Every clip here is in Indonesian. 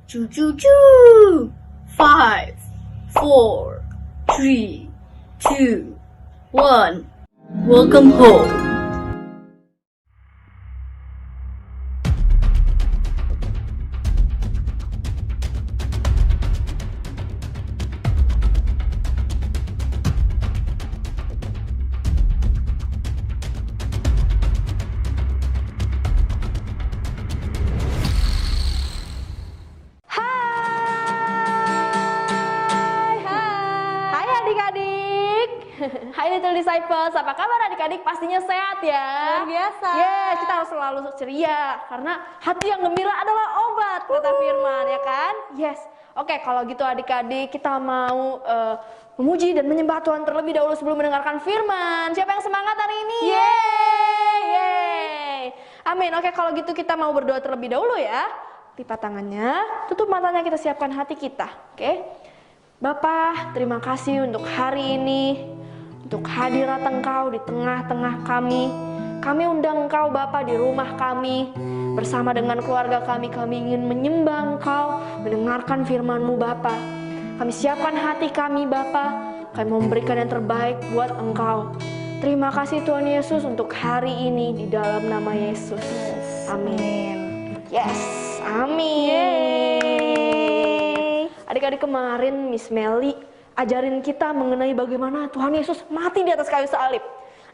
Choo choo choo! 5, 4, 3, 2, 1. Welcome home. Hai adik-adik. Hai Little Disciples, apa kabar adik-adik? Pastinya sehat ya. Luar biasa. Yes, kita harus selalu ceria karena hati yang gembira adalah obat, kata firman ya kan? Yes. Oke, kalau gitu adik-adik kita mau memuji dan menyembah Tuhan terlebih dahulu sebelum mendengarkan firman. Siapa yang semangat hari ini? Yeay. Amin. Oke, kalau gitu kita mau berdoa terlebih dahulu ya. Lipat tangannya, tutup matanya, kita siapkan hati kita. Oke. Bapa, terima kasih untuk hari ini, untuk hadirat Engkau di tengah-tengah kami. Kami undang Engkau Bapa di rumah kami, bersama dengan keluarga kami ingin menyembah Engkau, mendengarkan firman-Mu Bapa. Kami siapkan hati kami Bapa, kami memberikan yang terbaik buat Engkau. Terima kasih Tuhan Yesus untuk hari ini di dalam nama Yesus. Amin. Yes, amin. Adik-adik, kemarin Miss Melly ajarin kita mengenai bagaimana Tuhan Yesus mati di atas kayu salib.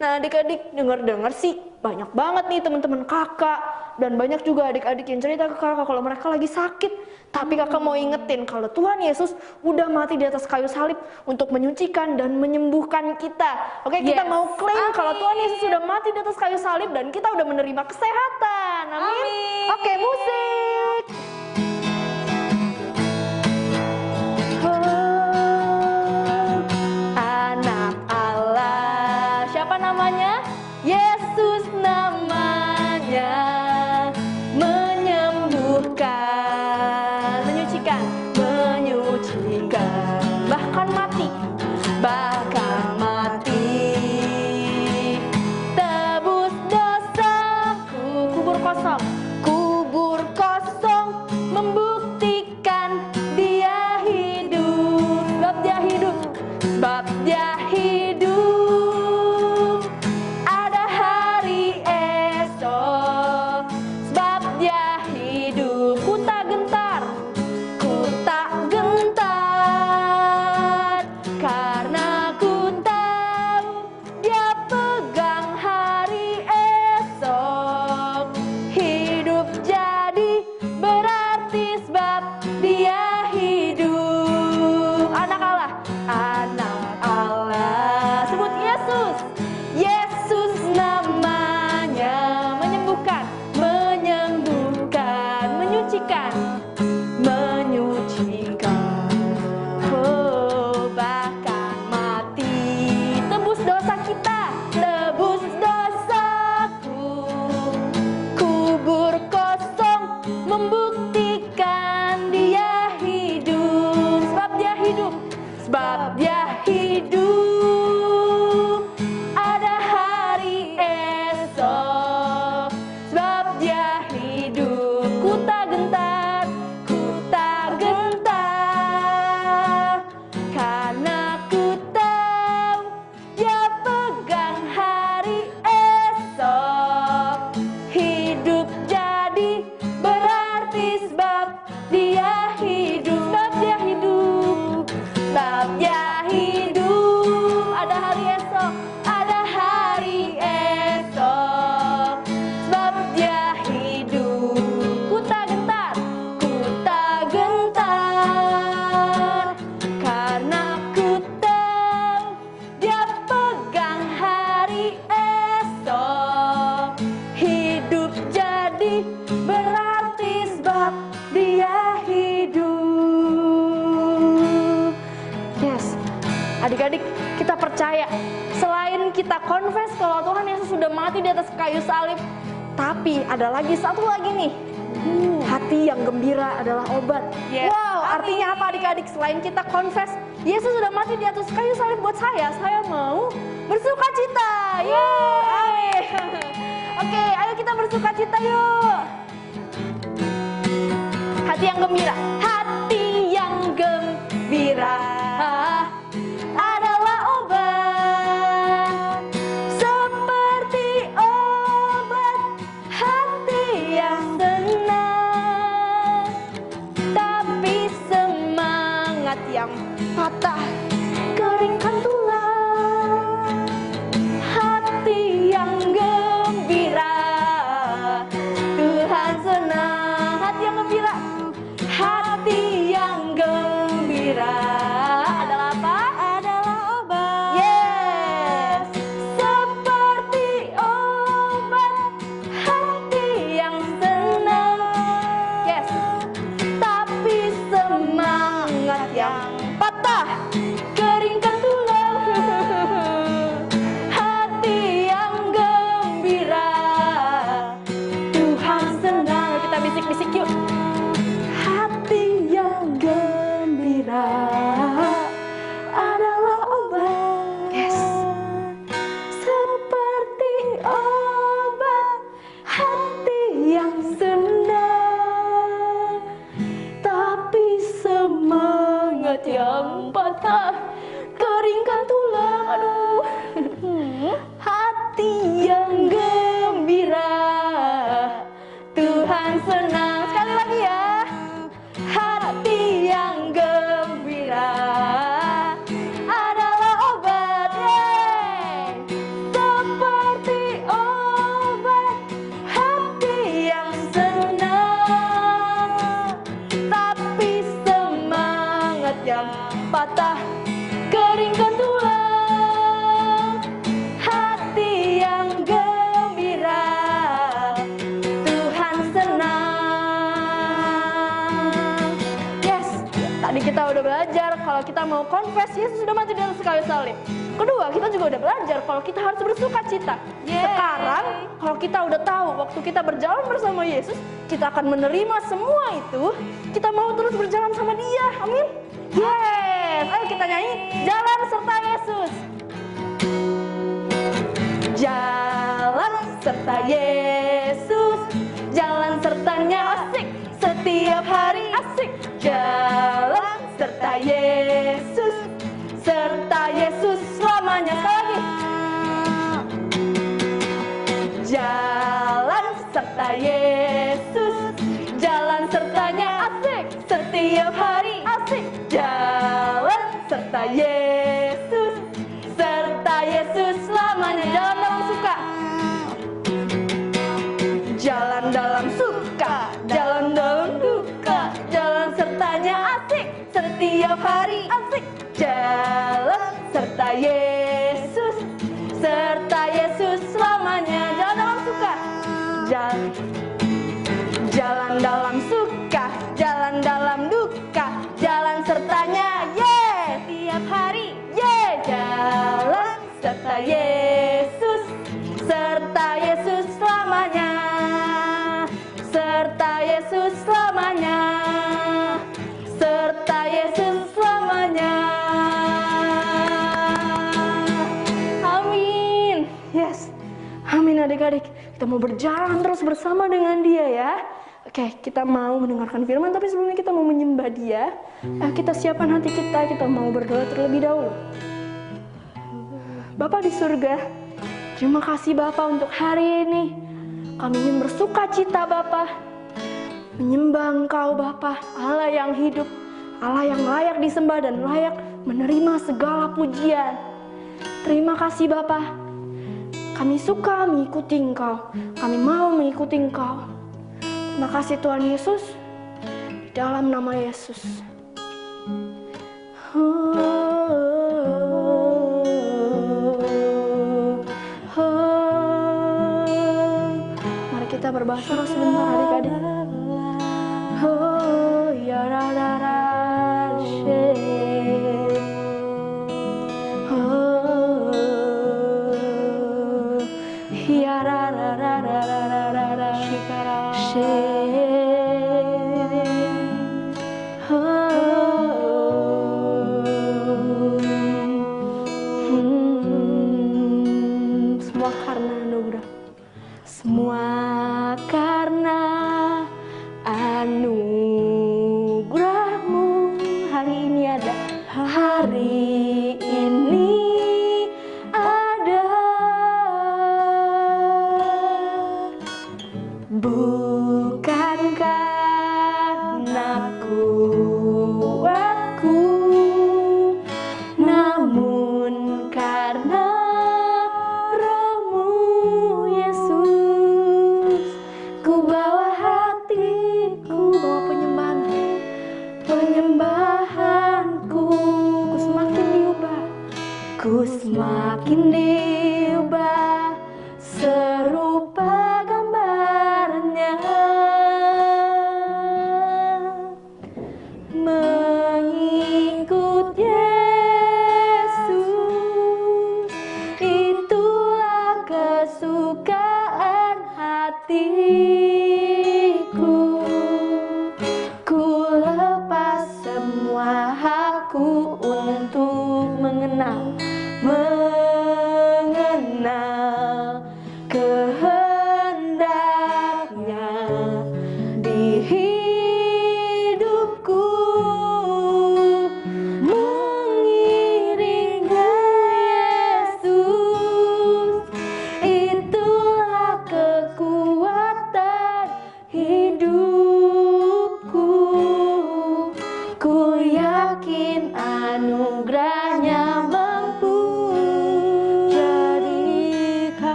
Nah adik-adik dengar-dengar sih banyak banget nih teman-teman kakak, dan banyak juga adik-adik yang cerita ke kakak kalau mereka lagi sakit. Tapi kakak mau ingetin kalau Tuhan Yesus udah mati di atas kayu salib untuk menyucikan dan menyembuhkan kita. Oke, kita mau klaim kalau Tuhan Yesus sudah mati di atas kayu salib dan kita udah menerima kesehatan. Amin. Oke, musik. Anak Allah, siapa namanya? Yesus namanya, menyembuhkan, menyucikan, bahkan mati, tebus dosaku, kubur kosong, membuktikan dia hidup, sebab dia hidup, ada hari esok, sebab dia hidup, ku tak gentar, karena ku tahu dia pegang hari esok, hidup jadi berarti sebab dia hidup. Anak Allah, sebut Yesus. Yesus namanya, menyembuhkan, menyucikan, oh, bahkan mati, tebus dosa kita, tebus dosaku, kubur kosong, membuktikan dia hidup, sebab dia hidup, ada hari esok, sebab dia hidup, ku tak gentar, karena ku tahu dia pegang hari esok, hidup jadi berarti sebab dia hidup, ada hari esok, sebab dia hidup, ku tak gentar, karena ku tahu dia pegang hari esok, hidup jadi berarti sebab dia hidup. Yes, adik-adik, kita percaya selain kita confess kalau Tuhan Yesus sudah mati di atas kayu salib, tapi ada lagi satu lagi nih. Hati yang gembira adalah obat. Wow, artinya apa adik-adik? Selain kita confess Yesus sudah mati di atas kayu salib buat saya mau bersuka cita. Yeay, amin. Oke, ayo kita bersuka cita yuk. hati yang gembira. Hati yang gembira adalah obat, seperti obat hati yang senang. Tapi semangat yang patah keringkan tulang. Hati yang gembira Tuhan senang. Hati yang gembira, hati yang gembira adalah apa? Adalah obat. Yes, seperti obat hati yang senang. Yes, tapi semangat yang patah keringkan tulang. Hati yang gembira Tuhan senang. Kita bisik-bisik yuk. Hati yang gembira adalah obat. Yes, seperti obat hati yang senang, tapi semangat yang patah keringkan tulang. Aduh. Hati yang gembira Tuhan senang. Sekali lagi ya. Hati yang gembira adalah obat. Yeay. Seperti obat hati yang senang, tapi semangat yang patah keringkan tulang. Hati yang gembira Tuhan senang. Yes, tadi kita udah belajar kalau kita mau confess Yesus sudah mati di atas kayu salib. Kedua, kita juga udah belajar kalau kita harus bersuka cita. Sekarang, kalau kita udah tahu waktu kita berjalan bersama Yesus, kita akan menerima semua itu. Kita mau terus berjalan sama Dia. Amin. Yes, ayo kita nyanyi Jalan Serta Yesus. Jalan serta Yesus, jalan sertanya asik setiap hari. Asik. Jalan serta Yesus, serta Yesus selamanya. Sekali lagi. Jalan serta Yesus, jalan sertanya asik setiap hari. Asik. Jalan serta Yesus, serta Yesus selamanya. Jalan dalam suka, jalan dalam suka, jalan dalam duka, jalan sertanya asik setiap hari. Asik. Jalan serta Yesus, serta Yesus selamanya. Jalan dalam suka, jalan dalam suka, jalan dalam duka, jalan sertanya tiap hari. Jalan serta Yesus, serta Yesus selamanya, serta Yesus selamanya, serta Yesus selamanya. Amin. Yes, amin adik-adik. Kita mau berjalan terus bersama dengan Dia ya. Oke, kita mau mendengarkan firman, tapi sebelumnya kita mau menyembah Dia. Kita siapkan hati kita mau berdoa terlebih dahulu. Bapa di surga, terima kasih Bapa untuk hari ini. Kami ingin bersuka cita Bapa, menyembah Engkau Bapa, Allah yang hidup, Allah yang layak disembah dan layak menerima segala pujian. Terima kasih Bapa. Kami suka mengikuti Engkau, kami mau mengikuti Engkau. Terima kasih Tuhan Yesus, di dalam nama Yesus. Mari kita berbahasa roh sebentar adik-adik. Ya ra ra ra she. Ya ra ra ra ra ra ra ra she. Semua karena anugerah. Semua karena anugerah. kuatku, namun karena Roh-Mu Yesus, ku bawa hatiku, bawa penyembahanku, ku semakin diubah serupa gambarnya, mengikut Yesus, itulah kesukaan hatiku. Ku lepas semua hakku untuk mengenal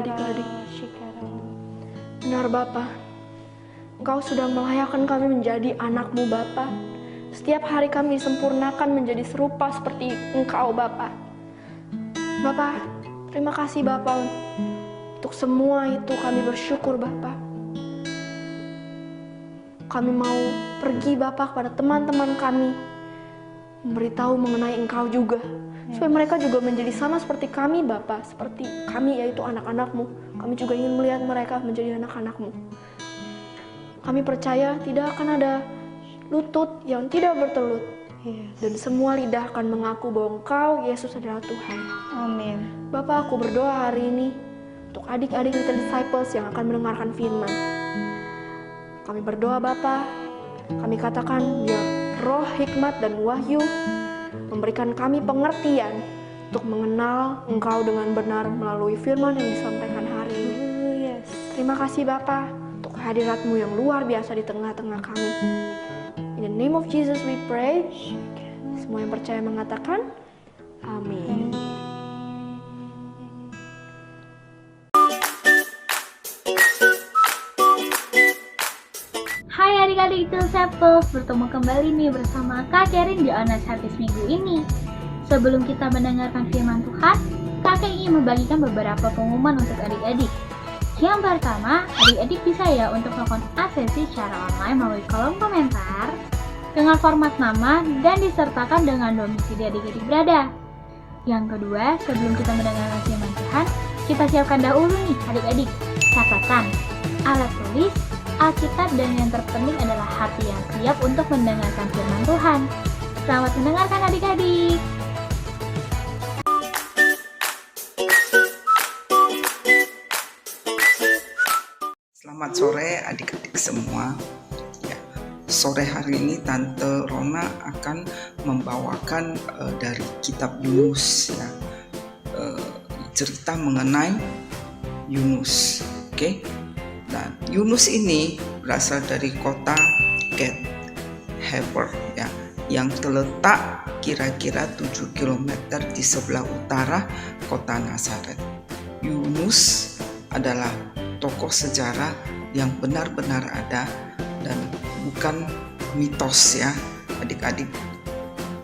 adik-adik. Benar Bapa, Engkau sudah melayakkan kami menjadi anak-Mu Bapa. Setiap hari kami disempurnakan menjadi serupa seperti Engkau Bapa. Bapa, terima kasih Bapa untuk semua itu, kami bersyukur Bapa. Kami mau pergi Bapa kepada teman-teman kami, memberitahu mengenai Engkau juga, supaya mereka juga menjadi sama seperti kami Bapa, seperti kami yaitu anak-anak-Mu. Kami juga ingin melihat mereka menjadi anak-anak-Mu. Kami percaya tidak akan ada lutut yang tidak bertelut, dan semua lidah akan mengaku bahwa Engkau Yesus adalah Tuhan. Amin. Bapa, aku berdoa hari ini untuk adik-adik Little Disciples yang akan mendengarkan firman. Kami berdoa Bapa, kami katakan biar roh hikmat dan wahyu memberikan kami pengertian untuk mengenal Engkau dengan benar melalui firman yang disampaikan hari ini. Terima kasih Bapa untuk hadirat-Mu yang luar biasa di tengah-tengah kami. In the name of Jesus we pray. Semua yang percaya mengatakan amin. Hai adik-adik Little Disciples, bertemu kembali nih bersama Kak Kerin di Honest Habis minggu ini. Sebelum kita mendengarkan firman Tuhan, Kakak ingin membagikan beberapa pengumuman untuk adik-adik. Yang pertama, adik-adik bisa ya untuk melakukan absensi secara online melalui kolom komentar dengan format nama dan disertakan dengan domisili adik-adik berada. Yang kedua, sebelum kita mendengarkan firman Tuhan, kita siapkan dahulu nih adik-adik catatan, alat tulis, Alkitab, dan yang terpenting adalah hati yang siap untuk mendengarkan firman Tuhan. Selamat mendengarkan adik-adik. Selamat sore adik-adik semua. Ya, sore hari ini Tante Rona akan membawakan dari kitab Yunus, ya, cerita mengenai Yunus. Oke. Dan Yunus ini berasal dari kota Gat Hefer, ya, yang terletak kira-kira 7 km di sebelah utara kota Nazaret. Yunus adalah tokoh sejarah yang benar-benar ada dan bukan mitos, ya adik-adik.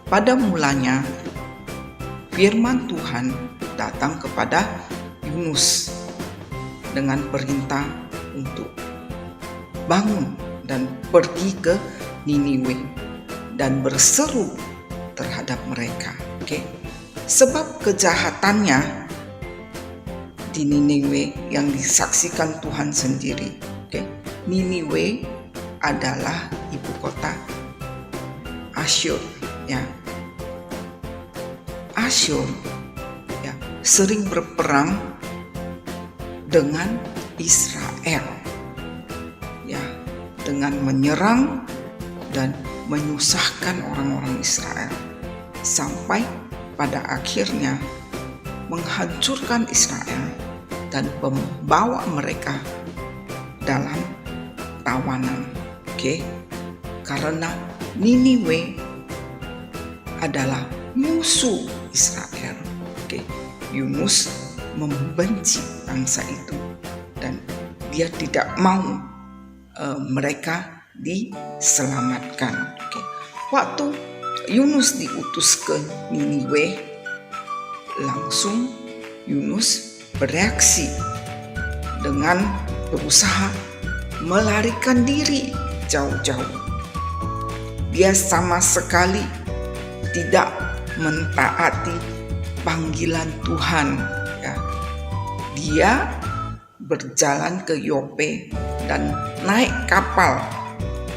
Pada mulanya firman Tuhan datang kepada Yunus dengan perintah untuk bangun dan pergi ke Niniwe dan berseru terhadap mereka. Oke. Sebab kejahatannya di Niniwe yang disaksikan Tuhan sendiri. Oke. Niniwe adalah ibu kota Asyur, ya. Asyur, ya, sering berperang dengan Israel, ya, dengan menyerang dan menyusahkan orang-orang Israel sampai pada akhirnya menghancurkan Israel dan membawa mereka dalam tawanan. Oke. Karena Niniwe adalah musuh Israel. Oke. Yunus membenci bangsa itu dan dia tidak mau mereka diselamatkan. Oke. Waktu Yunus diutus ke Niniwe, langsung Yunus bereaksi dengan berusaha melarikan diri jauh-jauh. Dia sama sekali tidak mentaati panggilan Tuhan, ya. Dia berjalan ke Yope dan naik kapal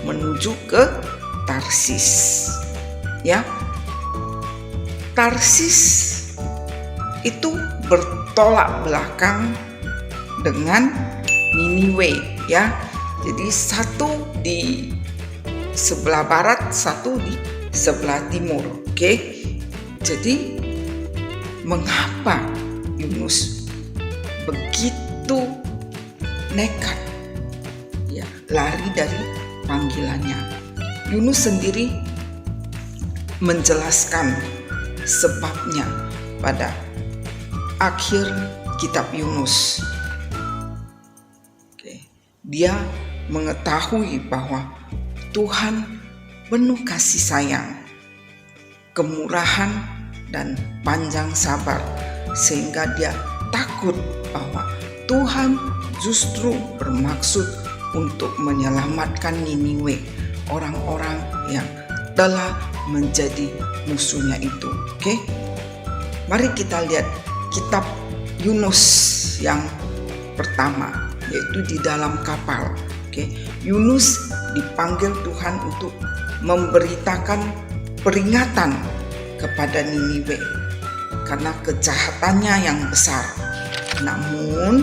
menuju ke Tarsis, ya. Tarsis itu bertolak belakang dengan Niniwe, ya. Jadi satu di sebelah barat, satu di sebelah timur. Oke. Jadi mengapa Yunus begitu nekat, ya, lari dari panggilannya? Yunus sendiri menjelaskan sebabnya pada akhir kitab Yunus. dia mengetahui bahwa Tuhan penuh kasih sayang, kemurahan, dan panjang sabar, sehingga dia takut bahwa Tuhan justru bermaksud untuk menyelamatkan Niniwe, orang-orang yang telah menjadi musuhnya itu. Oke? Mari kita lihat kitab Yunus yang pertama, yaitu di dalam kapal. Oke? Yunus dipanggil Tuhan untuk memberitakan peringatan kepada Niniwe karena kejahatannya yang besar. Namun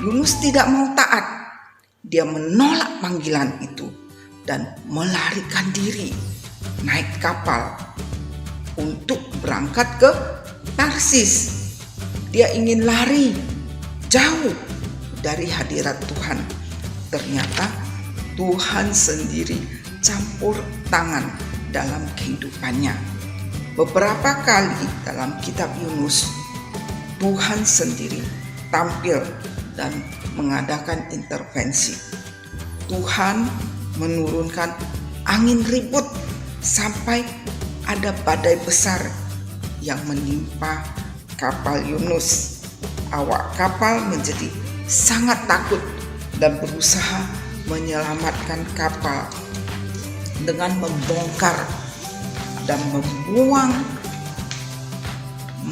Yunus tidak mau taat. Dia menolak panggilan itu dan melarikan diri naik kapal untuk berangkat ke Tarsis. Dia ingin lari jauh dari hadirat Tuhan. Ternyata Tuhan sendiri campur tangan dalam kehidupannya. Beberapa kali dalam kitab Yunus, Tuhan sendiri tampil dan mengadakan intervensi. Tuhan menurunkan angin ribut sampai ada badai besar yang menimpa kapal Yunus. Awak kapal menjadi sangat takut dan berusaha menyelamatkan kapal dengan membongkar dan membuang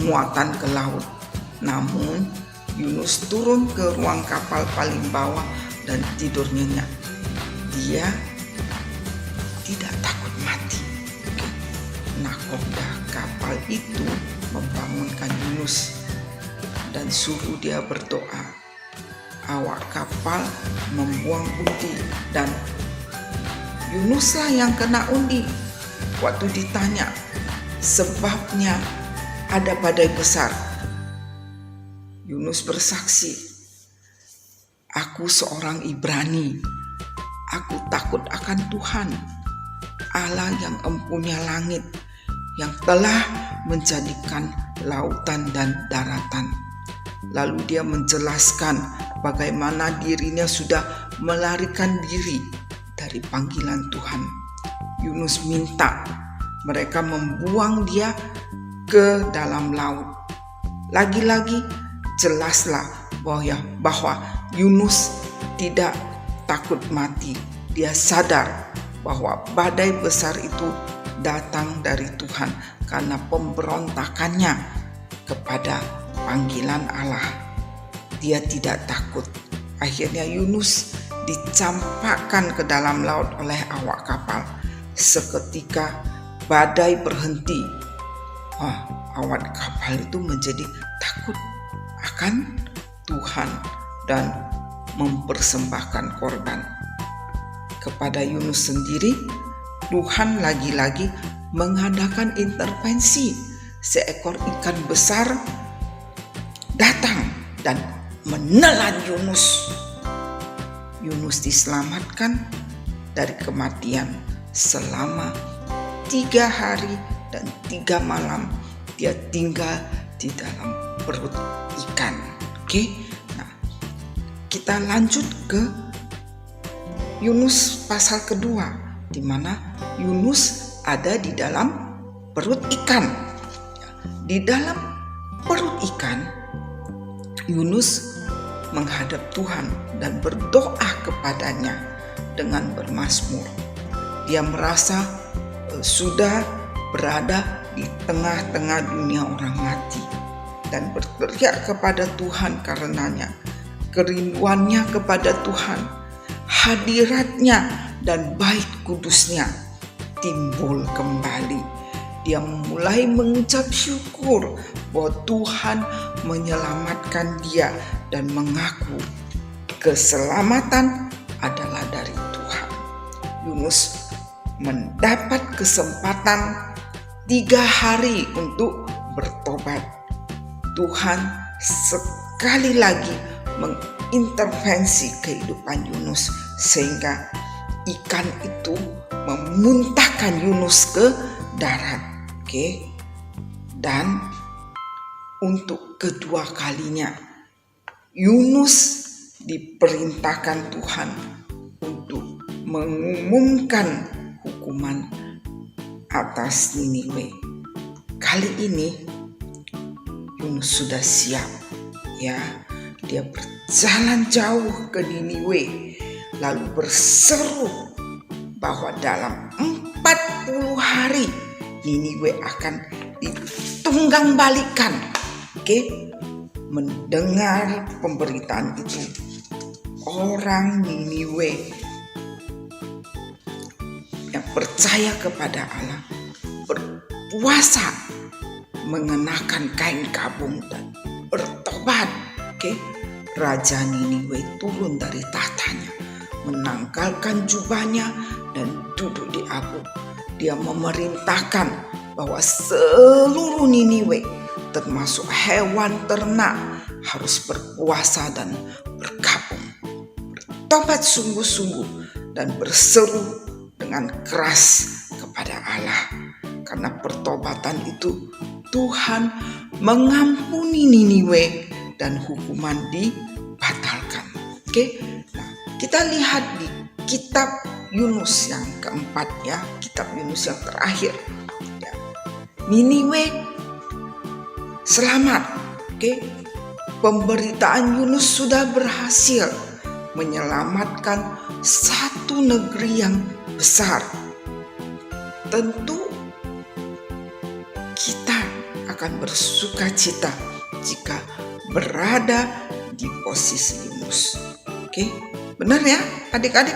muatan ke laut. Namun Yunus turun ke ruang kapal paling bawah dan tidur nyenyak. Dia tidak takut mati. Nakoda kapal itu membangunkan Yunus dan suruh dia berdoa. Awak kapal membuang undi dan Yunuslah yang kena undi. Waktu ditanya sebabnya ada badai besar, Yunus bersaksi, "Aku seorang Ibrani. Aku takut akan Tuhan, Allah yang empunya langit, yang telah menjadikan lautan dan daratan." Lalu dia menjelaskan bagaimana dirinya sudah melarikan diri dari panggilan Tuhan. Yunus minta mereka membuang dia ke dalam laut. Lagi-lagi jelaslah bahwa Yunus tidak takut mati. Dia sadar bahwa badai besar itu datang dari Tuhan karena pemberontakannya kepada panggilan Allah. Dia tidak takut. Akhirnya Yunus dicampakkan ke dalam laut oleh awak kapal. Seketika badai berhenti. Awak kapal itu menjadi takut akan Tuhan dan mempersembahkan korban. Kepada Yunus sendiri, Tuhan lagi-lagi mengadakan intervensi. Seekor ikan besar datang dan menelan Yunus. Yunus diselamatkan dari kematian. Selama 3 hari dan 3 malam dia tinggal di dalam perut ikan. Oke? Nah, kita lanjut ke Yunus pasal kedua, di mana Yunus ada di dalam perut ikan. Di dalam perut ikan, Yunus menghadap Tuhan dan berdoa kepadanya dengan bermazmur. Dia merasa sudah berada di tengah-tengah dunia orang mati dan berteriak kepada Tuhan karenanya. Kerinduannya kepada Tuhan, hadiratnya dan bait kudusnya timbul kembali. Dia mulai mengucap syukur bahwa Tuhan menyelamatkan dia dan mengaku keselamatan adalah dari Tuhan. Yunus mendapat kesempatan 3 hari untuk bertobat. Tuhan sekali lagi mengintervensi kehidupan Yunus sehingga ikan itu memuntahkan Yunus ke darat. Dan untuk kedua kalinya Yunus diperintahkan Tuhan untuk mengumumkan hukuman atas Niniwe. Kali ini Yunus sudah siap, ya. Dia berjalan jauh ke Niniwe lalu berseru bahwa dalam 40 hari Niniwe akan ditunggang balikan. Mendengar pemberitaan itu, orang Niniwe yang percaya kepada Allah berpuasa, mengenakan kain kabung dan bertobat. Raja Niniwe turun dari tahtanya, menanggalkan jubahnya dan duduk di abu. Dia memerintahkan bahwa seluruh Niniwe, termasuk hewan ternak, harus berpuasa dan berkabung, bertobat sungguh-sungguh dan berseru dengan keras kepada Allah. Karena pertobatan itu Tuhan mengampuni Niniwe dan hukuman dibatalkan. Nah, kita lihat di kitab Yunus yang keempat, ya, kitab Yunus yang terakhir. Ya. Niniwe selamat. Pemberitaan Yunus sudah berhasil menyelamatkan satu negeri yang besar. Tentu kita akan bersuka cita jika berada di posisi Yunus. Benar ya adik-adik?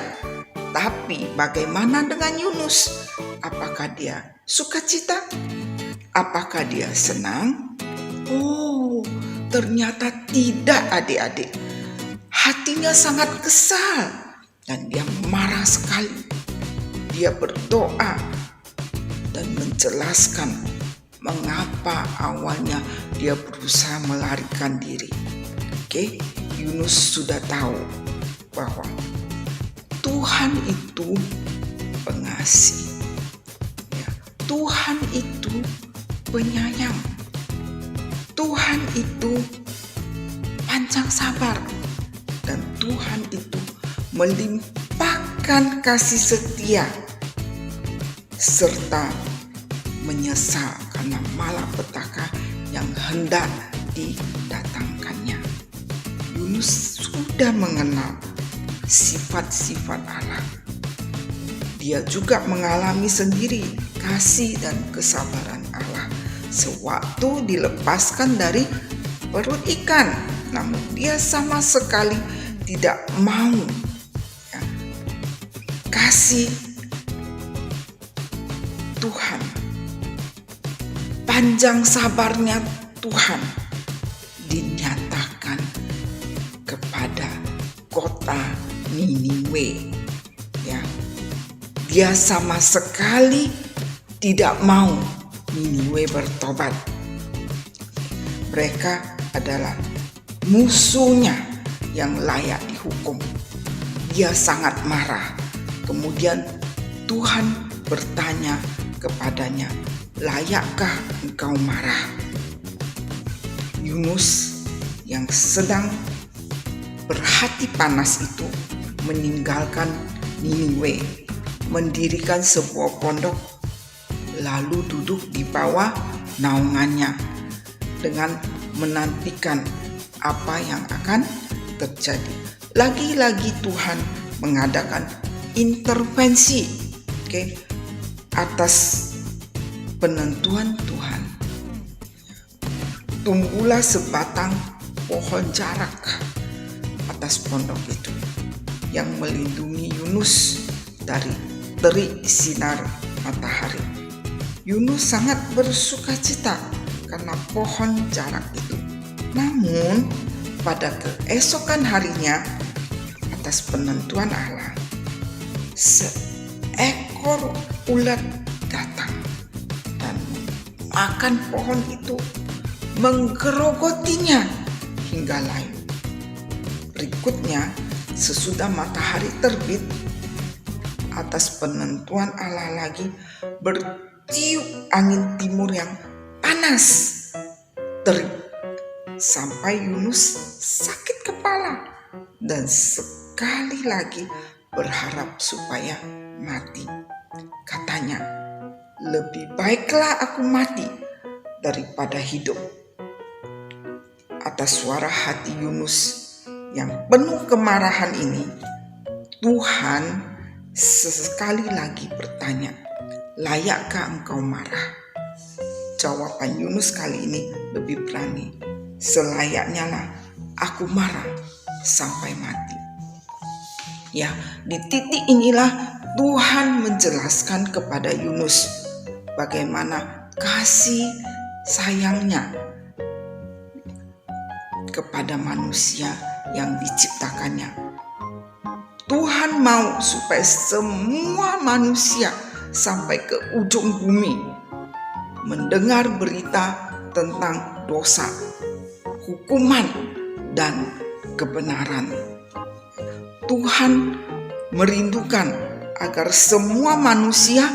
Tapi bagaimana dengan Yunus? Apakah dia sukacita? Apakah dia senang? Oh, ternyata tidak adik-adik. Hatinya sangat kesal dan dia marah sekali. Dia berdoa dan menjelaskan mengapa awalnya dia berusaha melarikan diri. Yunus sudah tahu bahwa Tuhan itu pengasih, ya. Tuhan itu penyayang, Tuhan itu panjang sabar, dan Tuhan itu melimpahkan kasih setia serta menyesal karena malapetaka yang hendak didatangkannya. Yunus sudah mengenal sifat-sifat Allah. Dia juga mengalami sendiri kasih dan kesabaran Allah sewaktu dilepaskan dari perut ikan. Namun dia sama sekali tidak mau, ya, kasih Tuhan, panjang sabarnya Tuhan dinyatakan kepada kota Niniwe. Ya, dia sama sekali tidak mau Niniwe bertobat. Mereka adalah musuhnya yang layak dihukum. Dia sangat marah. Kemudian Tuhan bertanya kepadanya, layakkah engkau marah? Yunus yang sedang berhati panas itu meninggalkan Niniwe, mendirikan sebuah pondok, lalu duduk di bawah naungannya dengan menantikan apa yang akan terjadi. Lagi-lagi Tuhan mengadakan intervensi, atas penentuan Tuhan. Tumbuhlah sebatang pohon jarak atas pondok itu yang melindungi Yunus dari terik sinar matahari. Yunus sangat bersukacita karena pohon jarak itu. Namun pada keesokan harinya, atas penentuan Allah, seekor ulat datang dan makan pohon itu, menggerogotinya hingga layu. Berikutnya, sesudah matahari terbit, atas penentuan Allah lagi bertiup angin timur yang panas, terik, sampai Yunus sakit kepala dan sekali lagi berharap supaya mati. Katanya, lebih baiklah aku mati daripada hidup. Atas suara hati Yunus yang penuh kemarahan ini, Tuhan sesekali lagi bertanya, layakkah engkau marah? Jawaban Yunus kali ini lebih berani. Selayaknya lah aku marah sampai mati. Ya, di titik inilah Tuhan menjelaskan kepada Yunus bagaimana kasih sayangnya kepada manusia yang diciptakannya. Tuhan mau supaya semua manusia sampai ke ujung bumi mendengar berita tentang dosa, hukuman, dan kebenaran. Tuhan merindukan agar semua manusia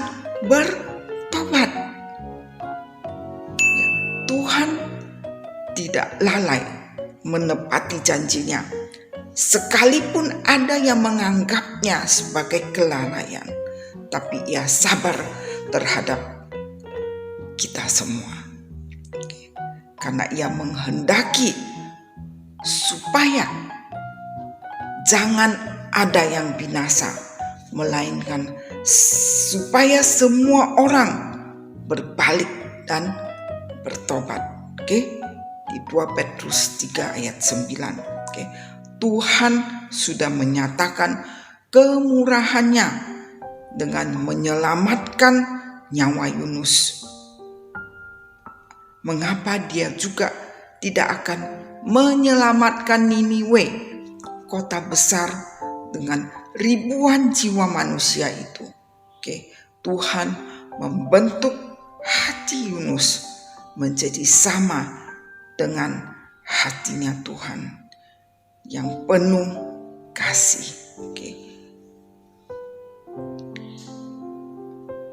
bertobat. Tuhan tidak lalai menepati janjinya, sekalipun ada yang menganggapnya sebagai kelalaian, tapi ia sabar terhadap kita semua, karena ia menghendaki supaya jangan ada yang binasa, melainkan supaya semua orang berbalik dan bertobat. Di 2 Petrus 3 ayat 9. Tuhan sudah menyatakan kemurahannya dengan menyelamatkan nyawa Yunus. Mengapa dia juga tidak akan menyelamatkan Niniwe, kota besar dengan ribuan jiwa manusia itu? Tuhan membentuk hati Yunus menjadi sama dengan hatinya Tuhan yang penuh kasih.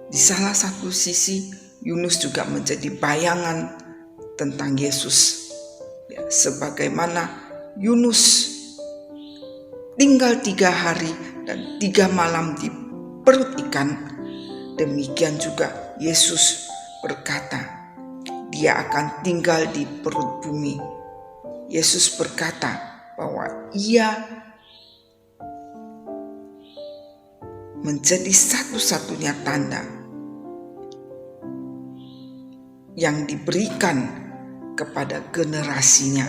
Di salah satu sisi, Yunus juga menjadi bayangan tentang Yesus. Sebagaimana Yunus tinggal 3 hari dan 3 malam di perut ikan, demikian juga Yesus berkata, dia akan tinggal di perut bumi. Yesus berkata bahwa ia menjadi satu-satunya tanda yang diberikan kepada generasinya.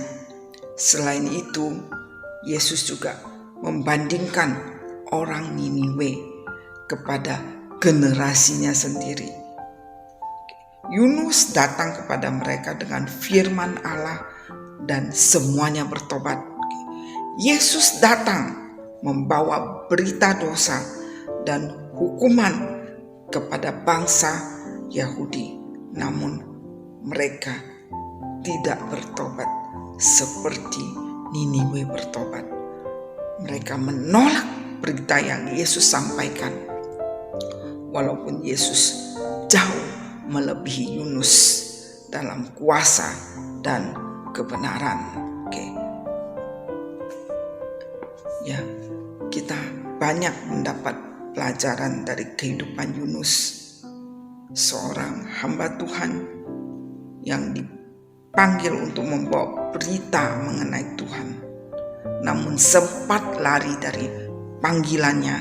Selain itu, Yesus juga membandingkan orang Niniwe kepada generasinya sendiri. Yunus datang kepada mereka dengan firman Allah dan semuanya bertobat. Yesus datang membawa berita dosa dan hukuman kepada bangsa Yahudi, namun mereka tidak bertobat seperti Niniwe bertobat. Mereka menolak berita yang Yesus sampaikan, walaupun Yesus jauh melebihi Yunus dalam kuasa dan kebenaran. Ya, kita banyak mendapat pelajaran dari kehidupan Yunus, seorang hamba Tuhan yang dipanggil untuk membawa berita mengenai Tuhan, namun sempat lari dari panggilannya.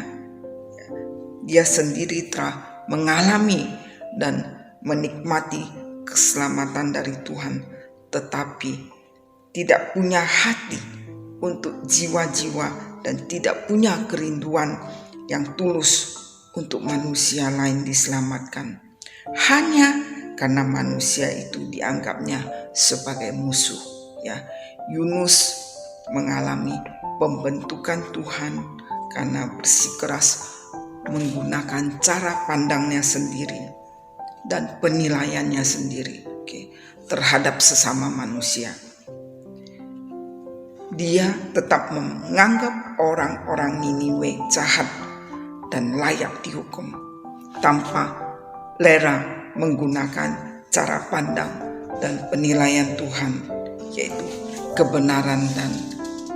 Dia sendiri telah mengalami dan menikmati keselamatan dari Tuhan, tetapi tidak punya hati untuk jiwa-jiwa dan tidak punya kerinduan yang tulus untuk manusia lain diselamatkan, hanya karena manusia itu dianggapnya sebagai musuh. Yunus mengalami pembentukan Tuhan karena bersikeras menggunakan cara pandangnya sendiri dan penilaiannya sendiri terhadap sesama manusia. Dia tetap menganggap orang-orang Niniwe jahat dan layak dihukum, tanpa lera menggunakan cara pandang dan penilaian Tuhan, yaitu kebenaran dan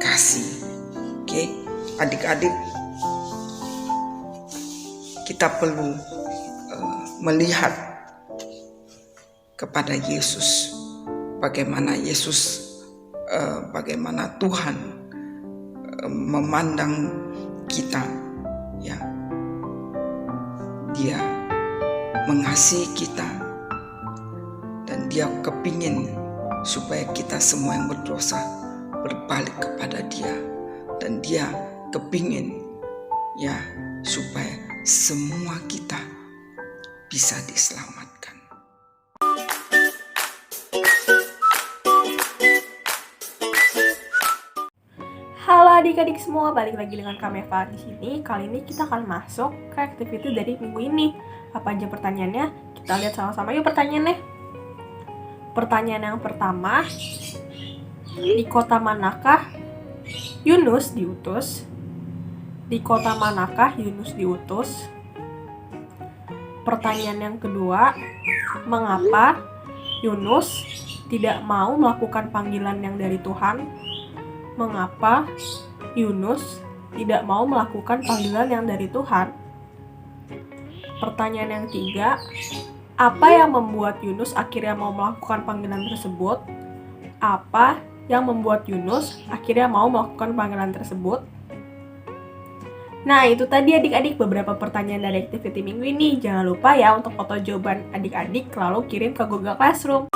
kasih. Oke, adik-adik, kita perlu melihat kepada Yesus, bagaimana Tuhan memandang kita, ya. Dia mengasihi kita dan dia kepingin supaya kita semua yang berdosa berbalik kepada dia, dan dia kepingin, ya, supaya semua kita bisa diselamatkan. Halo adik-adik semua, balik lagi dengan kami Eva di sini. Kali ini kita akan masuk ke activity dari minggu ini. Apa aja pertanyaannya? Kita lihat sama-sama yuk pertanyaannya. Pertanyaan yang pertama, di kota manakah Yunus diutus? Di kota manakah Yunus diutus? Pertanyaan yang kedua, mengapa Yunus tidak mau melakukan panggilan yang dari Tuhan? Mengapa Yunus tidak mau melakukan panggilan yang dari Tuhan? Pertanyaan yang ketiga, apa yang membuat Yunus akhirnya mau melakukan panggilan tersebut? Apa yang membuat Yunus akhirnya mau melakukan panggilan tersebut? Nah, itu tadi adik-adik beberapa pertanyaan dari activity minggu ini. Jangan lupa ya untuk foto jawaban adik-adik lalu kirim ke Google Classroom.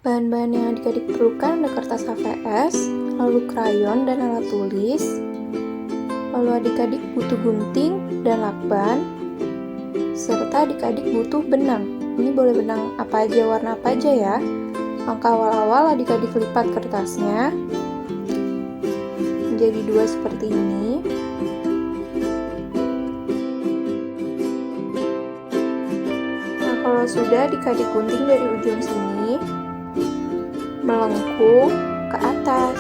Bahan-bahan yang adik-adik perlukan ada kertas HVS, lalu krayon dan alat tulis, lalu adik-adik butuh gunting dan lakban, serta adik-adik butuh benang. Ini boleh benang apa aja, warna apa aja ya. Langkah awal-awal adik-adik lipat kertasnya menjadi dua seperti ini. Nah, kalau sudah adik-adik gunting dari ujung sini melengkung ke atas.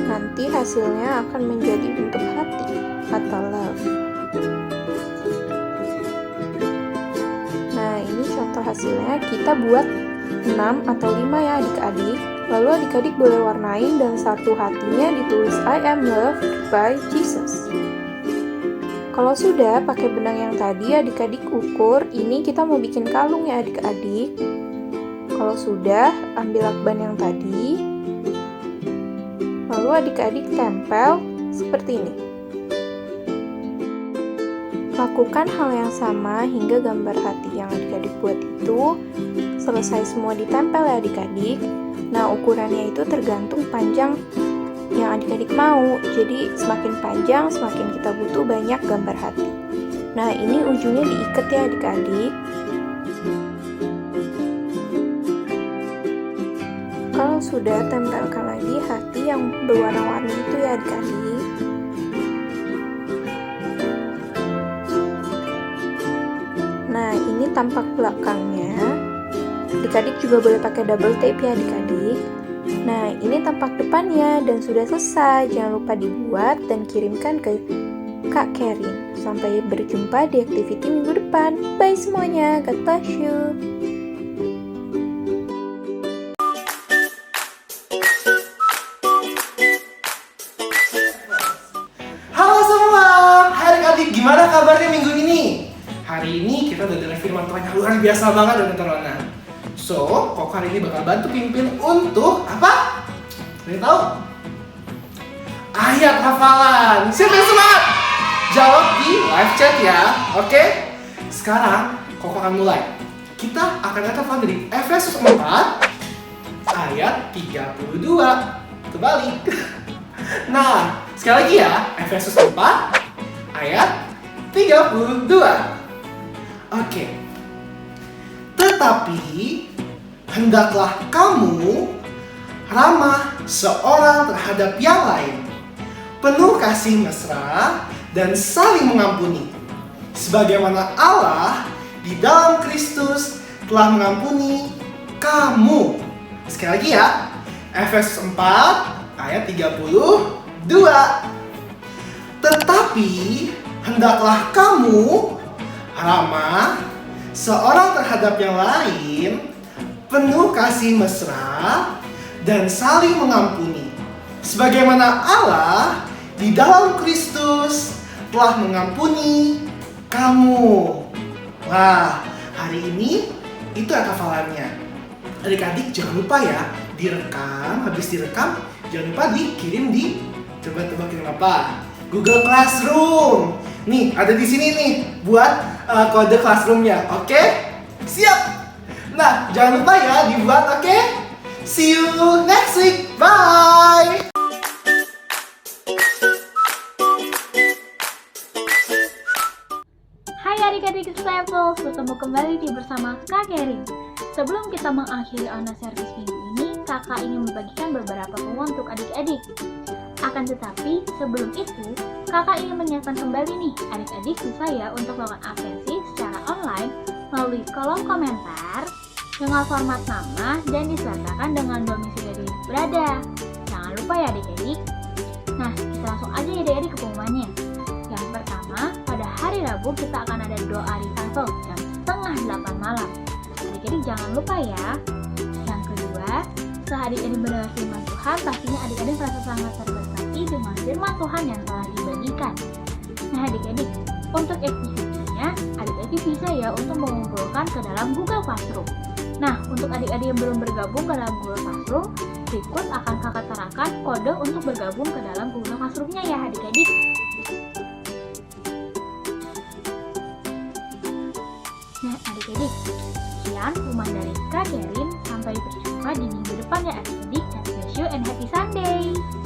Nanti hasilnya akan menjadi bentuk hati atau love. Nah, ini contoh hasilnya. Kita buat 6 atau 5 ya adik-adik. Lalu adik-adik boleh warnain dan satu hatinya ditulis I am loved by Jesus. Kalau sudah pakai benang yang tadi adik-adik ukur. Ini kita mau bikin kalung ya adik-adik. Kalau sudah ambil lakban yang tadi, lalu adik-adik tempel seperti ini. Lakukan hal yang sama hingga gambar hati yang adik-adik buat itu selesai semua ditempel ya adik-adik. Nah, ukurannya itu tergantung panjang yang adik-adik mau. Jadi semakin panjang semakin kita butuh banyak gambar hati. Nah, ini ujungnya diikat ya adik-adik. Kalau sudah, tempelkan lagi hati yang berwarna-warni itu ya adik-adik. Nah, ini tampak belakangnya. Adik-adik juga boleh pakai double tape ya adik-adik. Nah, ini tampak depannya dan sudah selesai. Jangan lupa dibuat dan kirimkan ke Kak Kerin. Sampai berjumpa di activity minggu depan. Bye semuanya, God bless you. Gimana kabarnya minggu ini? Hari ini kita udah dengar firman Tuhan yang luar biasa banget dari Terona. So, Kok hari ini bakal bantu pimpin untuk apa? Boleh tahu? Ayat hafalan. Siapa yang semangat? Jawab di live chat ya. Oke? Sekarang Kok akan mulai. Kita akan lihat hafalan dari Efesus 4 ayat 32. Terbalik. Nah, sekali lagi ya. Efesus 4 ayat 32. Oke. Tetapi hendaklah kamu ramah seorang terhadap yang lain, penuh kasih mesra dan saling mengampuni, sebagaimana Allah di dalam Kristus telah mengampuni kamu. Sekali lagi ya. Efesus 4 ayat 32. Tetapi hendaklah kamu ramah seorang terhadap yang lain, penuh kasih mesra, dan saling mengampuni. Sebagaimana Allah di dalam Kristus telah mengampuni kamu. Wah, hari ini itu hafalannya. Adik-adik jangan lupa ya, direkam, habis direkam jangan lupa dikirim di, coba kirim apa? Google Classroom. Nih, ada di sini nih buat kode classroomnya. Oke? Siap. Nah, jangan lupa ya dibuat, oke? See you next week. Bye. Hai adik-adik Staples, bertemu kembali di bersama Kak Kering. Sebelum kita mengakhiri online service minggu ini, kakak ingin membagikan beberapa pengumuman untuk adik-adik. Akan tetapi, sebelum itu, kakak ingin mengingatkan kembali nih, adik-adik bisa ya untuk melakukan absensi secara online melalui kolom komentar dengan format nama dan disertakan dengan domisili berada. Jangan lupa ya adik-adik. Nah, kita langsung aja ya adik-adik ke pengumumannya. Yang pertama, pada hari Rabu kita akan ada doa revival jam 7:30 malam. Adik-adik jangan lupa ya. Yang kedua, setelah adik-adik mendengar firman Tuhan, pastinya adik-adik merasa sangat terberkati dengan firman Tuhan yang telah dibagikan. Nah adik-adik, untuk aktivitinya, adik-adik bisa ya untuk mengumpulkan ke dalam Google Classroom. Nah, untuk adik-adik yang belum bergabung ke dalam Google Classroom, berikut akan kakak terangkan kode untuk bergabung ke dalam Google Classroom-nya ya adik-adik. Nah adik-adik, sekian pengumuman dari Kak Kerin. Sampai berjumpa di minggu depan ya adik-adik. God bless you and happy Sunday!